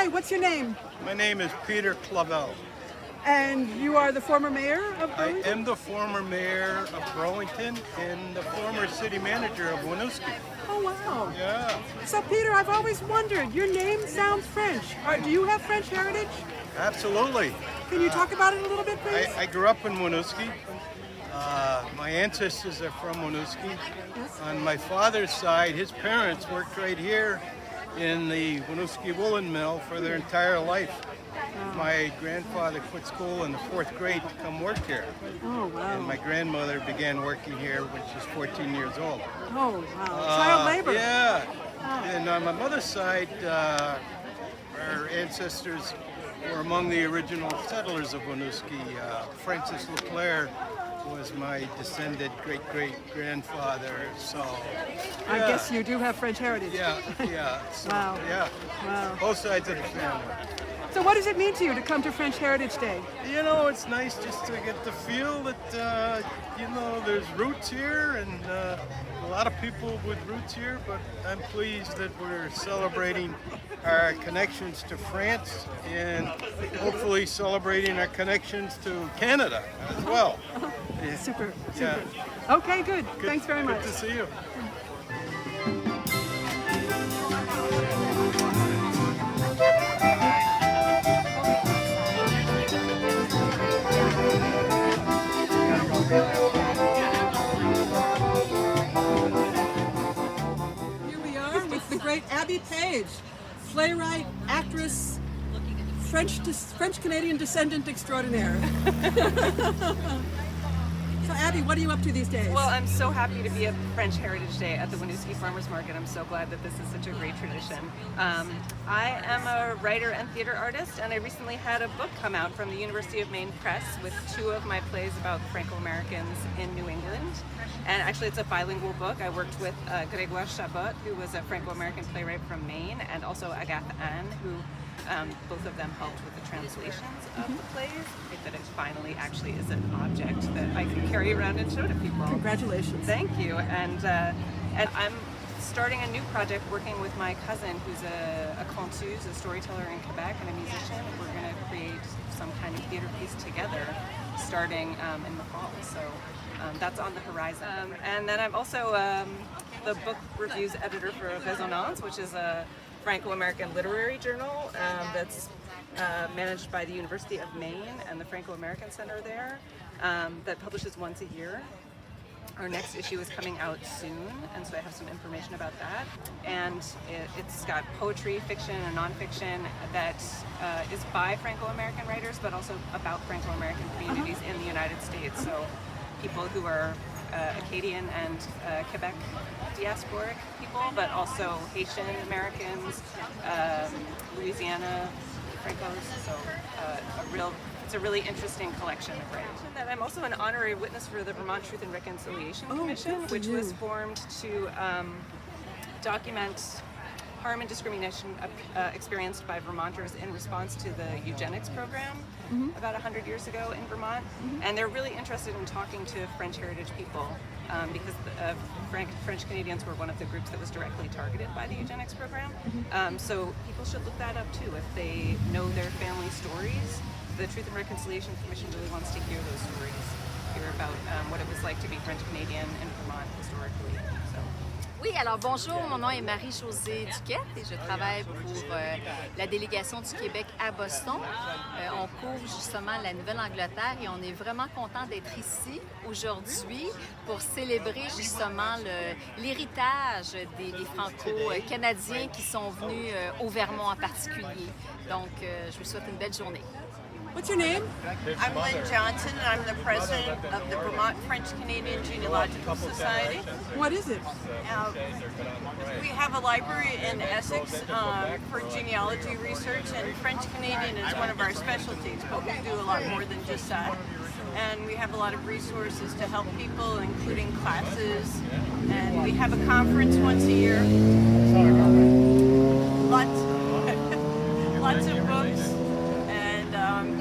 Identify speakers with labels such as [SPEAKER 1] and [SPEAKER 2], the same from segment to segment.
[SPEAKER 1] Hi, what's your name?
[SPEAKER 2] My name is Peter Clavel.
[SPEAKER 1] And you are the former mayor of
[SPEAKER 2] I
[SPEAKER 1] Burlington?
[SPEAKER 2] am the former mayor of Burlington and the former city manager of Winooski.
[SPEAKER 1] Oh, wow.
[SPEAKER 2] Yeah,
[SPEAKER 1] So, Peter, I've always wondered, your name sounds French. Do you have French heritage?
[SPEAKER 2] absolutely.
[SPEAKER 1] Can you talk about it a little bit, please?
[SPEAKER 2] I grew up in Winooski. My ancestors are from Winooski.
[SPEAKER 1] Yes.
[SPEAKER 2] On my father's side, his parents worked right here in the Winooski woolen mill for their entire life. My grandfather quit school in the 4th grade to come work here.
[SPEAKER 1] Oh, wow.
[SPEAKER 2] And my grandmother began working here when she was 14 years old.
[SPEAKER 1] Oh, wow. Child labor.
[SPEAKER 2] Yeah. And on my mother's side, our ancestors were among the original settlers of Winooski. Francis LeClaire was my descended great-great-grandfather. So,
[SPEAKER 1] I
[SPEAKER 2] yeah.
[SPEAKER 1] guess you do have French heritage.
[SPEAKER 2] Yeah. So,
[SPEAKER 1] Wow.
[SPEAKER 2] Yeah.
[SPEAKER 1] Wow.
[SPEAKER 2] Both sides of the family.
[SPEAKER 1] So what does it mean to you to come to French Heritage Day?
[SPEAKER 2] You know, it's nice just to get the feel that, there's roots here and a lot of people with roots here, but I'm pleased that we're celebrating our connections to France and hopefully celebrating our connections to Canada as well. Yeah.
[SPEAKER 1] Super.
[SPEAKER 2] Yeah.
[SPEAKER 1] Okay, good. Thanks very much.
[SPEAKER 2] Good to see you.
[SPEAKER 1] Here we are with the great Abby Page, playwright, actress, French-Canadian descendant extraordinaire. So Abby, what are you up to these days?
[SPEAKER 3] Well, I'm so happy to be at French Heritage Day at the Winooski Farmers Market. I'm so glad that this is such a great tradition. I am a writer and theater artist, and I recently had a book come out from the University of Maine Press with 2 of my plays about Franco-Americans in New England. And actually, it's a bilingual book. I worked with Grégoire Chabot, who was a Franco-American playwright from Maine, and also Agathe Anne, who both of them helped with the translations of the plays. I think that it finally actually is an object that I can carry around and show to people.
[SPEAKER 1] Congratulations.
[SPEAKER 3] Thank you. And I'm starting a new project working with my cousin, who's a conteuse, a storyteller in Quebec, and a musician. We're going to create some kind of theater piece together starting in the fall. So that's on the horizon. And then I'm also the book reviews editor for Résonance, which is a Franco-American literary journal that's managed by the University of Maine and the Franco-American Center there, that publishes once a year. Our next issue is coming out soon, and so I have some information about that. And it's got poetry, fiction, and nonfiction that is by Franco-American writers, but also about Franco-American communities in the United States. So people who are Acadian and Quebec diasporic people, but also Haitian Americans, Louisiana Francos. So it's a really interesting collection of writing. That I'm also an honorary witness for the Vermont Truth and Reconciliation Commission, which was formed to document harm and discrimination experienced by Vermonters in response to the eugenics program about 100 years ago in Vermont. And they're really interested in talking to French heritage people because French Canadians were one of the groups that was directly targeted by the eugenics program. So people should look that up too if they know their family stories. The Truth and Reconciliation Commission really wants to hear those stories, hear about what it was like to be French Canadian in Vermont historically. So.
[SPEAKER 4] Oui, alors bonjour, mon nom est Marie-Josée Duquette et je travaille pour la délégation du Québec à Boston. On couvre justement la Nouvelle-Angleterre et on est vraiment content d'être ici aujourd'hui pour célébrer justement l'héritage des Franco-Canadiens qui sont venus au Vermont en particulier. Donc, je vous souhaite une belle journée.
[SPEAKER 1] What's your name?
[SPEAKER 5] I'm Lynn Johnson, and I'm the president of the Vermont French-Canadian Genealogical Society.
[SPEAKER 1] What is it?
[SPEAKER 5] We have a library in Essex for genealogy research, and French-Canadian is one of our specialties, but we do a lot more than just that. And we have a lot of resources to help people, including classes, and we have a conference once a year. Lots of books.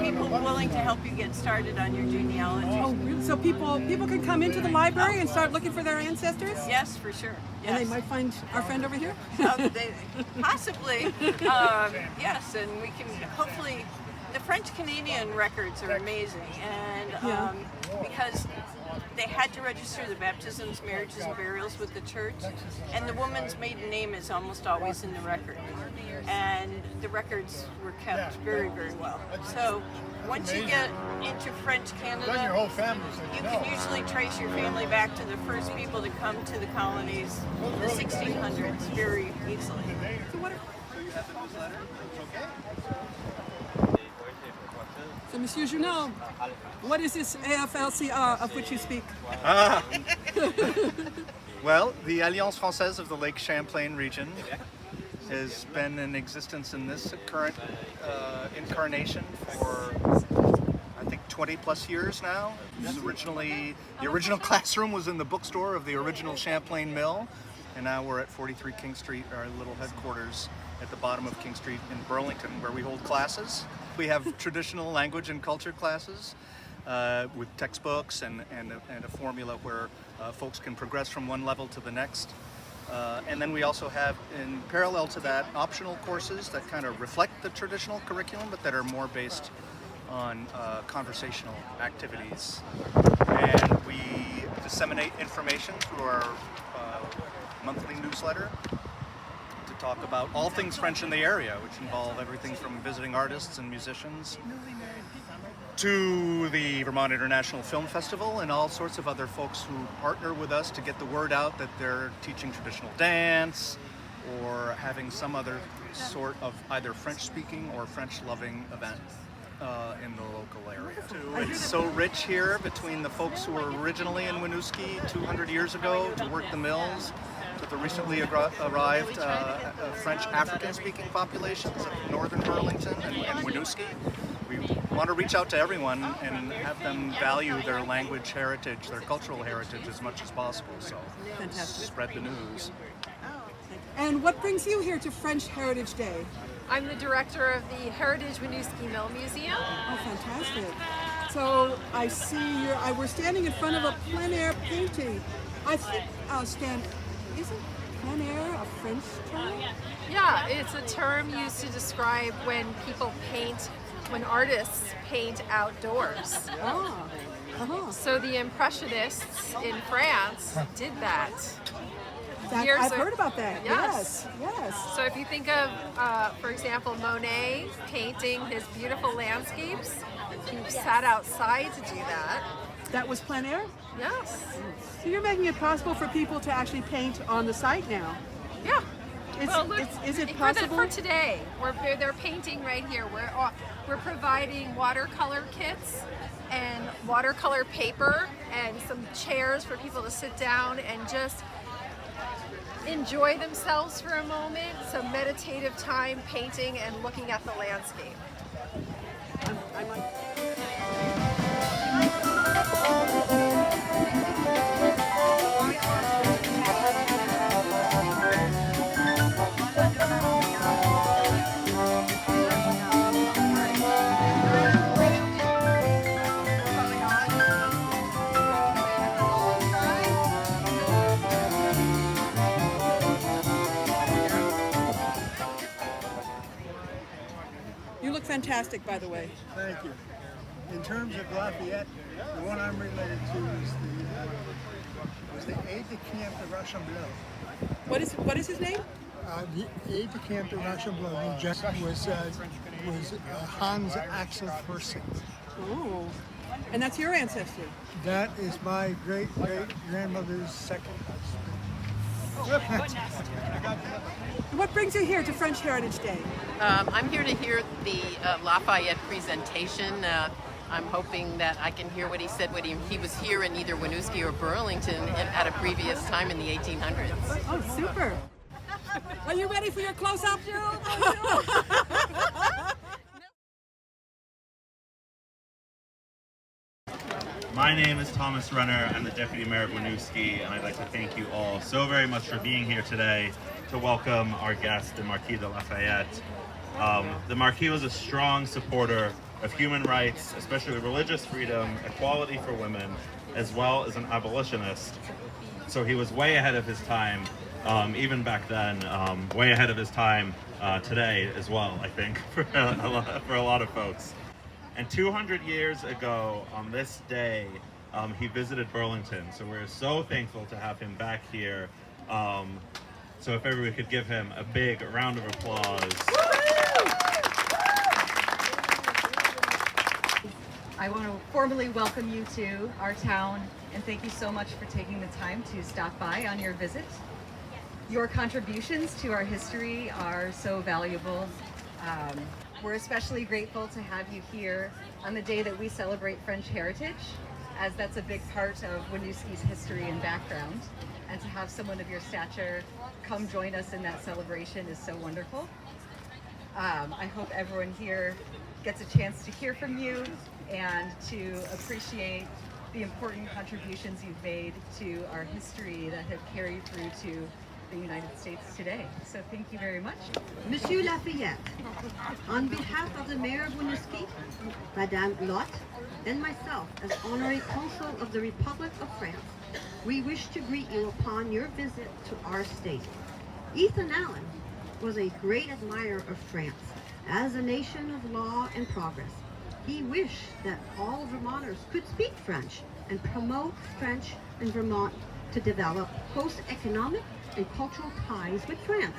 [SPEAKER 5] People willing to help you get started on your genealogy.
[SPEAKER 1] Oh, really? So people can come into the library and start looking for their ancestors?
[SPEAKER 5] Yes, for sure. Yes.
[SPEAKER 1] And they might find our friend over here?
[SPEAKER 5] Possibly, yes, and we can hopefully. The French-Canadian records are amazing, and because they had to register the baptisms, marriages, and burials with the church, and the woman's maiden name is almost always in the record, and the records were kept very, very well. So once you get into French Canada, you can usually trace your family back to the first people to come to the colonies, the 1600s, very easily.
[SPEAKER 1] So, Monsieur Junot, what is this AFLCR of which you speak?
[SPEAKER 6] Well, the Alliance Française of the Lake Champlain region has been in existence in this current incarnation for, I think, 20 plus years now. This is originally, the original classroom was in the bookstore of the original Champlain Mill, and now we're at 43 King Street, our little headquarters at the bottom of King Street in Burlington, where we hold classes. We have traditional language and culture classes with textbooks and a formula where folks can progress from one level to the next. And then we also have, in parallel to that, optional courses that kind of reflect the traditional curriculum, but that are more based on conversational activities. And we disseminate information through our monthly newsletter to talk about all things French in the area, which involve everything from visiting artists and musicians to the Vermont International Film Festival and all sorts of other folks who partner with us to get the word out that they're teaching traditional dance or having some other sort of either French-speaking or French-loving event in the local area. It's so rich here between the folks who were originally in Winooski 200 years ago to work the mills, to the recently arrived French African-speaking populations of northern Burlington and Winooski. We want to reach out to everyone and have them value their language heritage, their cultural heritage as much as possible. So spread the news.
[SPEAKER 1] And what brings you here to French Heritage Day?
[SPEAKER 7] I'm the director of the Heritage Winooski Mill Museum.
[SPEAKER 1] Oh, fantastic. So I see we're standing in front of a plein air painting. I think, isn't plein air a French term?
[SPEAKER 7] Yeah, it's a term used to describe when people paint, when artists paint outdoors.
[SPEAKER 1] Ah,
[SPEAKER 7] So the Impressionists in France did that.
[SPEAKER 1] I've heard about that.
[SPEAKER 7] Yes.
[SPEAKER 1] Yes.
[SPEAKER 7] So if you think of, for example, Monet painting his beautiful landscapes, he sat outside to do that.
[SPEAKER 1] That was plein air?
[SPEAKER 7] Yes.
[SPEAKER 1] So you're making it possible for people to actually paint on the site now?
[SPEAKER 7] Yeah.
[SPEAKER 1] Look, is it possible?
[SPEAKER 7] For today, they're painting right here. We're providing watercolor kits and watercolor paper and some chairs for people to sit down and just enjoy themselves for a moment. Some meditative time painting and looking at the landscape.
[SPEAKER 1] You look fantastic, by the way.
[SPEAKER 8] Thank you. In terms of Lafayette, the one I'm related to is the aide-de-camp de Rochambeau.
[SPEAKER 1] What is his name?
[SPEAKER 8] The aide-de-camp de Rochambeau was Hans Axel Fersing.
[SPEAKER 1] Oh, and that's your ancestor.
[SPEAKER 8] That is my great-great-grandmother's second husband.
[SPEAKER 1] What brings you here to French Heritage Day?
[SPEAKER 9] I'm here to hear the Lafayette presentation. I'm hoping that I can hear what he said when he was here in either Winooski or Burlington at a previous time in the 1800s.
[SPEAKER 1] Oh, super. Are you ready for your close-up?
[SPEAKER 10] My name is Thomas Renner. I'm the Deputy Mayor of Winooski, and I'd like to thank you all so very much for being here today to welcome our guest, the Marquis de Lafayette. The Marquis was a strong supporter of human rights, especially religious freedom, equality for women, as well as an abolitionist. So he was way ahead of his time, even back then, way ahead of his time today as well, I think, for a lot of folks. And 200 years ago on this day, he visited Burlington. So we're so thankful to have him back here. So if everybody could give him a big round of applause.
[SPEAKER 11] I want to formally welcome you to our town and thank you so much for taking the time to stop by on your visit. Your contributions to our history are so valuable. We're especially grateful to have you here on the day that we celebrate French heritage, as that's a big part of Winooski's history and background. And to have someone of your stature come join us in that celebration is so wonderful. I hope everyone here gets a chance to hear from you and to appreciate the important contributions you've made to our history that have carried through to the United States today. So thank you very much.
[SPEAKER 12] Monsieur Lafayette, on behalf of the Mayor of Winooski, Madame Lotte, and myself as Honorary Consul of the Republic of France, we wish to greet you upon your visit to our state. Ethan Allen was a great admirer of France as a nation of law and progress. He wished that all Vermonters could speak French and promote French in Vermont to develop close economic and cultural ties with France.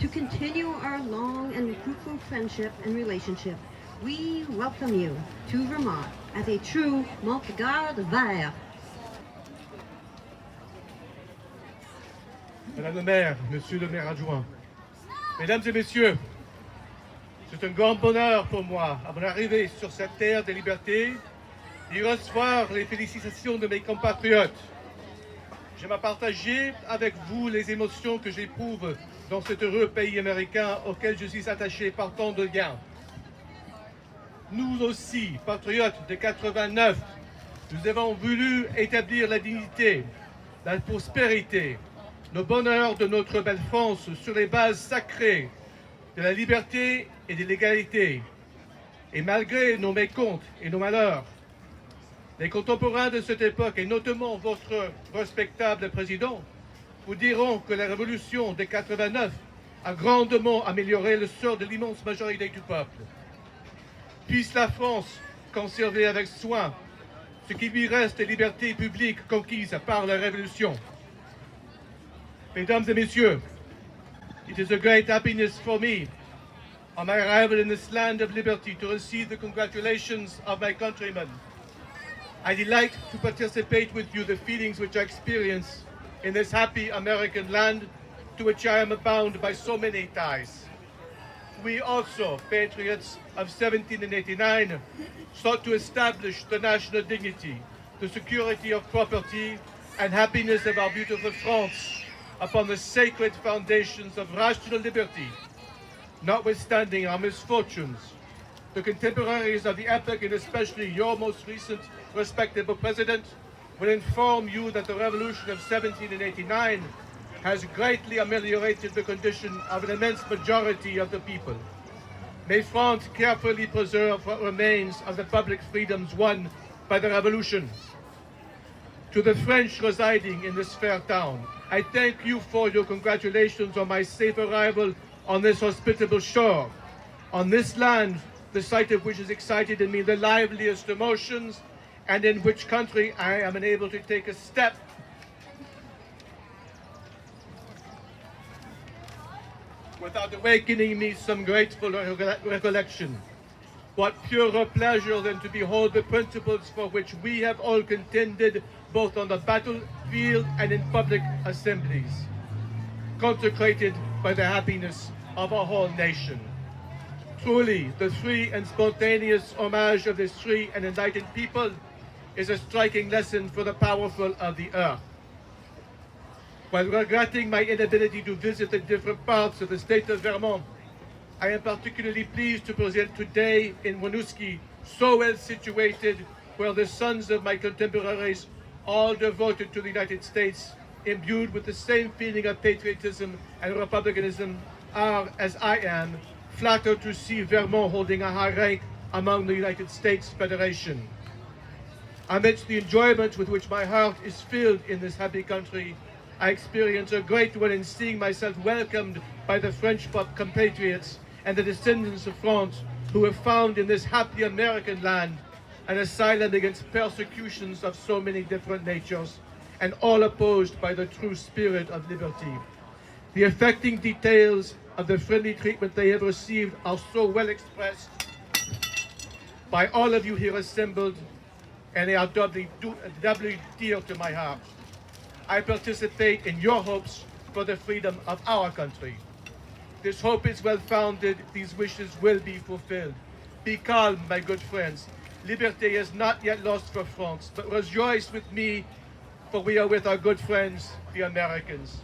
[SPEAKER 12] To continue our long and fruitful friendship and relationship, we welcome you to Vermont as a true Montgarde vert.
[SPEAKER 13] Madame le maire, monsieur le maire adjoint, mesdames et messieurs, c'est un grand bonheur pour moi, à mon arrivée sur cette terre de liberté, d'y recevoir les félicitations de mes compatriotes. J'aime partager avec vous les émotions que j'éprouve dans cet heureux pays américain auquel je suis attaché par tant de liens. Nous aussi, patriotes de 89, nous avons voulu établir la dignité, la prospérité, le bonheur de notre belle France sur les bases sacrées de la liberté et de l'égalité. Et malgré nos mécomptes et nos malheurs, les contemporains de cette époque, et notamment votre respectable président, vous diront que la révolution de 89 a grandement amélioré le sort de l'immense majorité du peuple. Puisse la France conserver avec soin ce qui lui reste des libertés publiques conquises par la révolution. Mesdames et messieurs, it is a great happiness for me, on my arrival in this land of liberty, to receive the congratulations of my countrymen. I delight to participate with you the feelings which I experience in this happy American land to which I am bound by so many ties. We also, patriots of 1789, sought to establish the national dignity, the security of property, and happiness of our beautiful France upon the sacred foundations of rational liberty. Notwithstanding our misfortunes, the contemporaries of the epoch, and especially your most recent respectable president, will inform you that the revolution of 1789 has greatly ameliorated the condition of an immense majority of the people. May France carefully preserve what remains of the public freedoms won by the revolution. To the French residing in this fair town, I thank you for your congratulations on my safe arrival on this hospitable shore, on this land, the sight of which has excited in me the liveliest emotions, and in which country I am unable to take a step without awakening me some grateful recollection. What purer pleasure than to behold the principles for which we have all contended both on the battlefield and in public assemblies, consecrated by the happiness of our whole nation. Truly, the free and spontaneous homage of this free and enlightened people is a striking lesson for the powerful of the earth. While regretting my inability to visit the different parts of the state of Vermont, I am particularly pleased to present today in Winooski, so well situated, where the sons of my contemporaries, all devoted to the United States, imbued with the same feeling of patriotism and republicanism, are, as I am, flattered to see Vermont holding a high rank among the United States Federation. Amidst the enjoyment with which my heart is filled in this happy country, I experience a great one in seeing myself welcomed by the French compatriots and the descendants of France who have found in this happy American land an asylum against persecutions of so many different natures, and all opposed by the true spirit of liberty. The affecting details of the friendly treatment they have received are so well expressed by all of you here assembled, and they are doubly dear to my heart. I participate in your hopes for the freedom of our country. This hope is well founded, these wishes will be fulfilled. Be calm, my good friends. Liberté is not yet lost for France, but rejoice with me, for we are with our good friends, the Americans.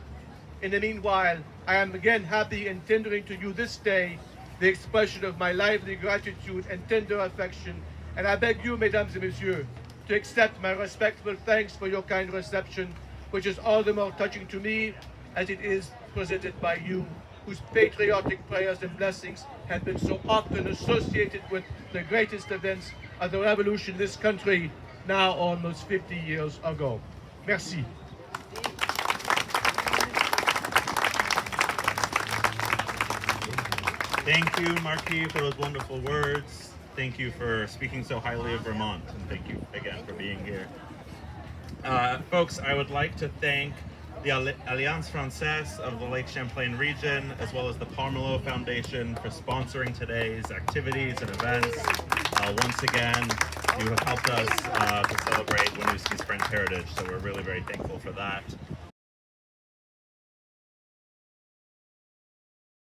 [SPEAKER 13] In the meanwhile, I am again happy in tendering to you this day the expression of my lively gratitude and tender affection, and I beg you, mesdames et messieurs, to accept my respectful thanks for your kind reception, which is all the more touching to me as it is presented by you, whose patriotic prayers and blessings have been so often associated with the greatest events of the revolution in this country, now almost 50 years ago. Merci.
[SPEAKER 10] Thank you, Marquis, for those wonderful words. Thank you for speaking so highly of Vermont, and thank you again for being here. Folks, I would like to thank the Alliance Française of the Lake Champlain region, as well as the Parmelo Foundation for sponsoring today's activities and events. Once again, you have helped us to celebrate Winooski's French heritage, so we're really very thankful for that.